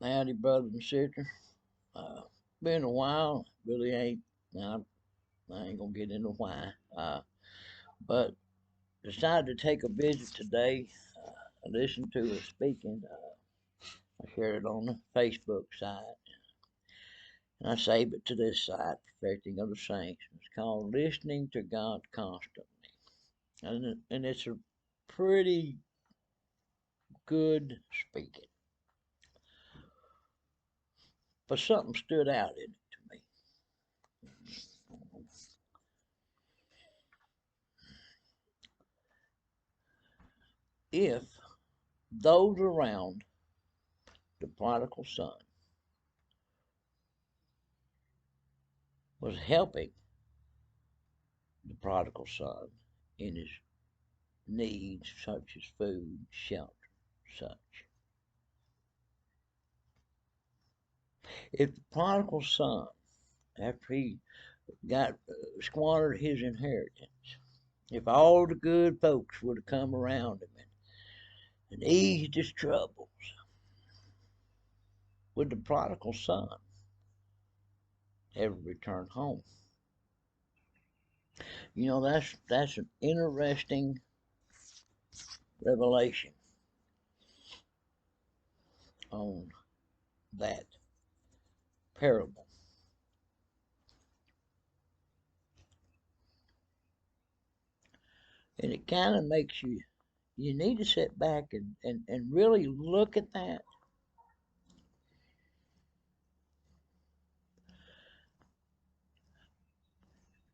Howdy, brothers and sisters. Uh, been a while. Really ain't. I ain't gonna get into why. But decided to take a visit today. I listened to her speaking. I shared it on the Facebook site, and I saved it to this site, Perfecting of the Saints. It's called "Listening to God Constantly," and it's a pretty good speaking. But something stood out in it to me. If those around the prodigal son was helping the prodigal son in his needs, such as food, shelter, such. If the prodigal son, after he got squandered his inheritance, if all the good folks would have come around him and eased his troubles, would the prodigal son ever return home? You know, that's an interesting revelation on that parable. And it kind of makes you need to sit back and really look at that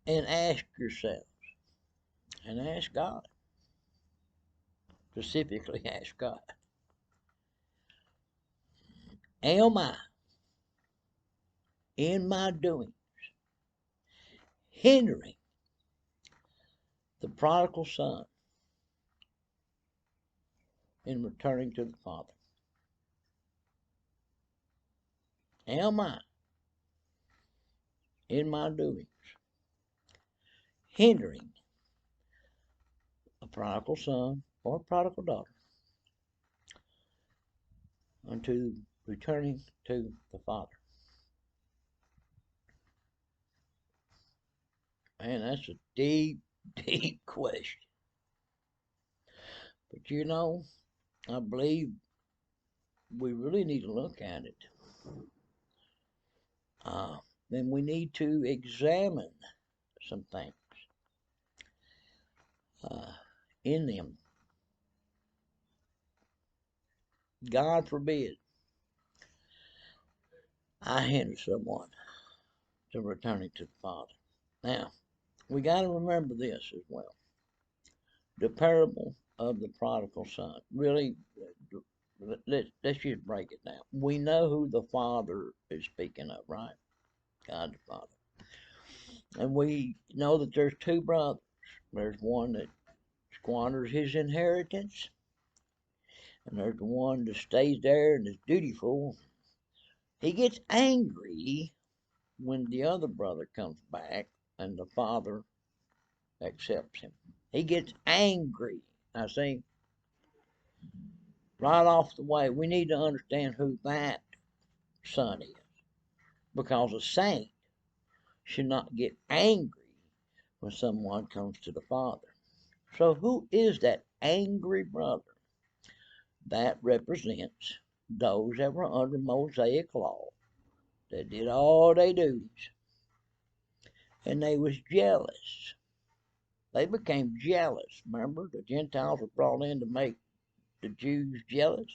and ask yourself and ask God, specifically ask God, am I in my doing hindering the prodigal son in returning to the Father? Am I in my doings hindering a prodigal son or a prodigal daughter unto returning to the Father? Man, that's a deep, deep question. But you know, I believe we really need to look at it. Uh, then we need to examine some things uh, in them. God forbid I hinder someone to returning to the Father. Now, we got to remember this as well. The parable of the prodigal son. Really, let's just break it down. We know who the Father is speaking of, right? God the Father. And we know that there's two brothers. There's one that squanders his inheritance, and there's the one that stays there and is dutiful. He gets angry when the other brother comes back and the father accepts him. He gets angry. I see, right off the way, we need to understand who that son is, because a saint should not get angry when someone comes to the Father. So, who is that angry brother? That represents those that were under Mosaic law, that did all their duties, and they was jealous. They became jealous. Remember, the Gentiles were brought in to make the Jews jealous,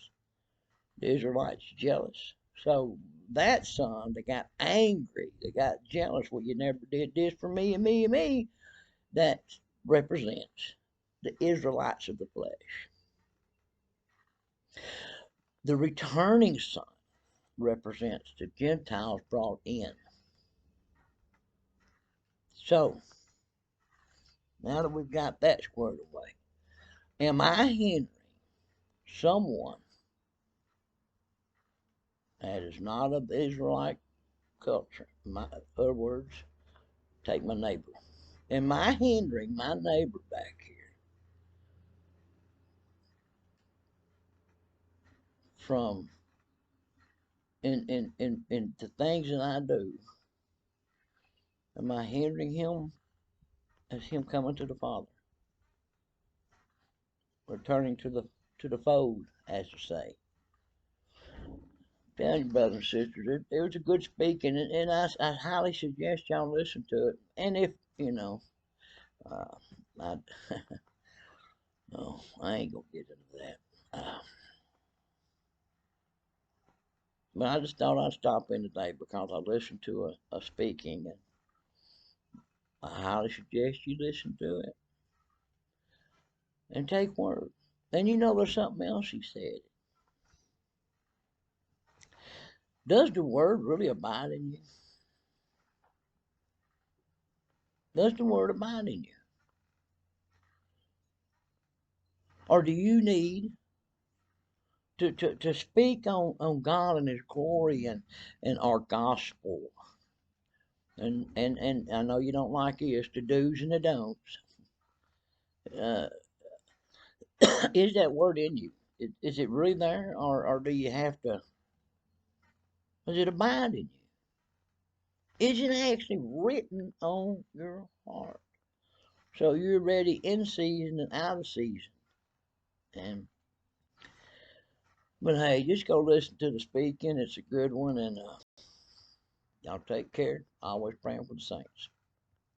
the Israelites jealous. So that son that got angry, that got jealous, well, you never did this for me and me and me, that represents the Israelites of the flesh. The returning son represents the Gentiles brought in. So, now that we've got that squared away, am I hindering someone that is not of the Israelite culture? In other words, take my neighbor. Am I hindering my neighbor back here from in the things that I do? Am I hindering him as him coming to the Father, returning to the fold, as to say? Tell you, brothers and sisters, it was a good speaking, and I highly suggest y'all listen to it. And if you know, uh, I no, I ain't gonna get into that. But I just thought I'd stop in today because I listened to a speaking, and I highly suggest you listen to it and take word. And you know, there's something else he said. Does the word really abide in you? Does the word abide in you? Or do you need to speak on God and His glory and our gospel? And I know you don't like this, the do's and the don'ts. Uh, is that word in you? Is it really there? Or do you have to, does it abide in you? Is it actually written on your heart? So you're ready in season and out of season. And but hey, just go listen to the speaking. It's a good one, and y'all take care. Always praying for the saints.